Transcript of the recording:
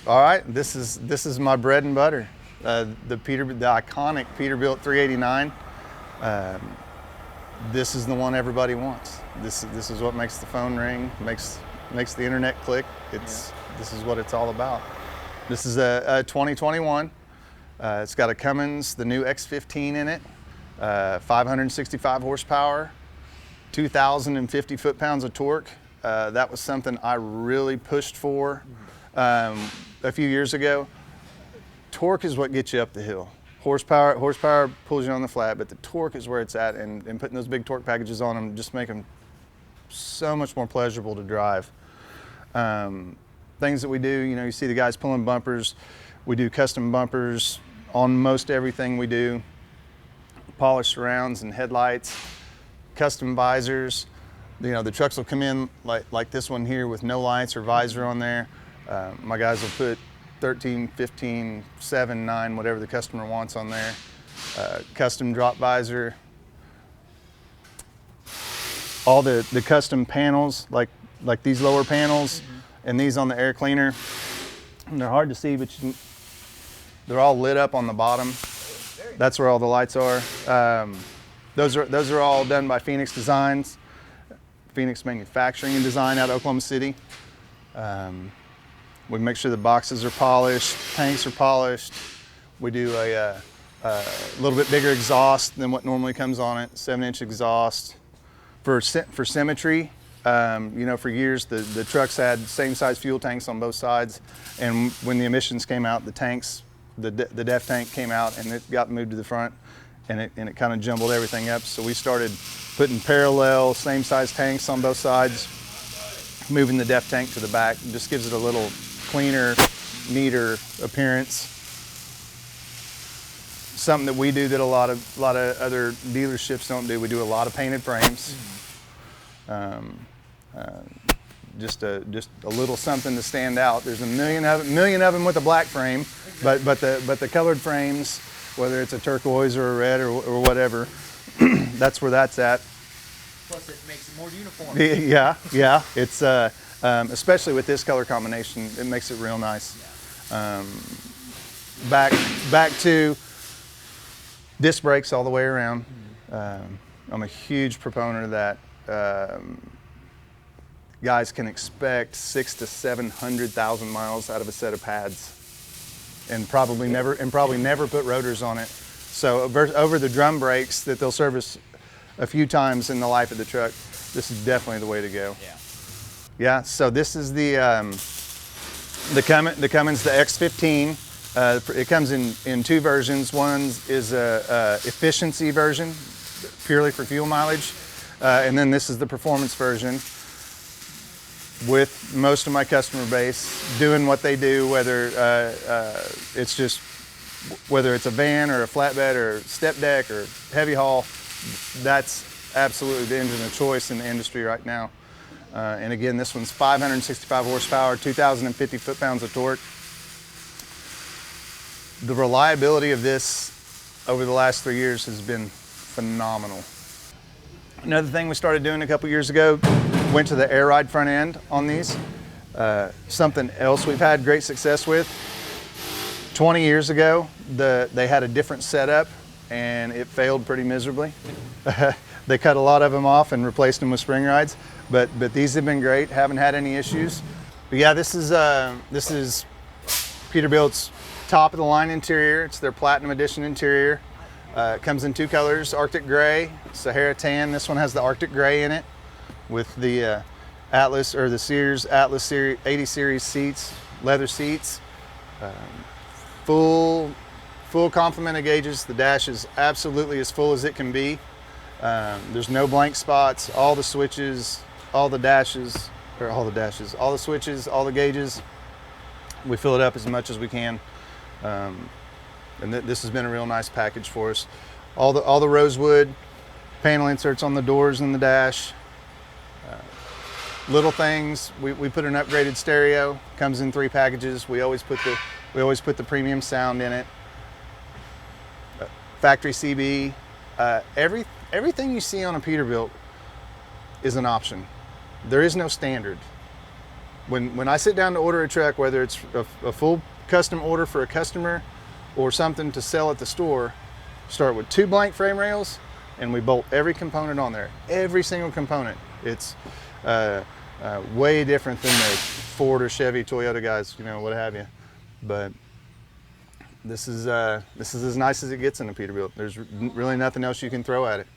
All right, this is my bread and butter, the iconic Peterbilt 389. This is the one everybody wants. This is what makes the phone ring, makes the internet click. This is what it's all about. This is a 2021. It's got a Cummins, the new X15 in it, 565 horsepower, 2,050 foot-pounds of torque. That was something I really pushed for a few years ago. Torque is what gets you up the hill. Horsepower pulls you on the flat, but the torque is where it's at, and putting those big torque packages on them just make them so much more pleasurable to drive. Things that we do, you see the guys pulling bumpers. We do custom bumpers on most everything we do. Polished surrounds and headlights, custom visors. The trucks will come in like this one here with no lights or visor on there. My guys will put 13, 15, 7, 9, whatever the customer wants on there. Custom drop visor. All the custom panels, like these lower panels, and these on the air cleaner. And they're hard to see, but they're all lit up on the bottom. That's where all the lights are. Those are all done by Phoenix Designs, Phoenix Manufacturing and Design out of Oklahoma City. We make sure the boxes are polished, tanks are polished. We do a little bit bigger exhaust than what normally comes on it, 7-inch exhaust. For symmetry, for years the trucks had same size fuel tanks on both sides, and when the emissions came out, the tanks, the DEF tank came out and it got moved to the front, and it kind of jumbled everything up. So we started putting parallel, same size tanks on both sides, moving the DEF tank to the back. It just gives it a little cleaner, neater appearance. Something that we do that a lot of other dealerships don't do. We do a lot of painted frames. Just a little something to stand out. There's a million of them with a black frame, but the colored frames, whether it's a turquoise or a red or whatever, that's where that's at. Plus it makes it more uniform. Yeah. It's especially with this color combination, it makes it real nice. Back to disc brakes all the way around. I'm a huge proponent of that. Guys can expect 600,000 to 700,000 miles out of a set of pads, and probably never put rotors on it. So over the drum brakes that they'll service a few times in the life of the truck, this is definitely the way to go. Yeah. So this is the Cummins, the X15. It comes in two versions. One is a efficiency version, purely for fuel mileage, and then this is the performance version. With most of my customer base doing what they do, whether it's a van or a flatbed or step deck or heavy haul, that's absolutely the engine of choice in the industry right now. And again, this one's 565 horsepower, 2,050 foot-pounds of torque. The reliability of this over the last 3 years has been phenomenal. Another thing we started doing a couple years ago, went to the air ride front end on these. Something else we've had great success with. 20 years ago, they had a different setup and it failed pretty miserably. They cut a lot of them off and replaced them with spring rides, but these have been great, haven't had any issues. But yeah, this is Peterbilt's top of the line interior. It's their Platinum Edition interior. It comes in two colors, Arctic Gray, Sahara Tan. This one has the Arctic Gray in it with the Atlas or the Sears Atlas Series 80 series seats, leather seats. Full complement of gauges. The dash is absolutely as full as it can be. There's no blank spots. All the switches, all the switches, all the gauges, we fill it up as much as we can. And this has been a real nice package for us. All the rosewood panel inserts on the doors and the dash. Little things. We put an upgraded stereo. Comes in 3 packages. We always put the premium sound in it. Factory CB. Everything you see on a Peterbilt is an option. There is no standard. when I sit down to order a truck, whether it's a full custom order for a customer or something to sell at the store, start with 2 blank frame rails, and we bolt every component on there, every single component. It's way different than the Ford or Chevy, Toyota guys, you know, what have you. But this is as nice as it gets in a Peterbilt. There's really nothing else you can throw at it.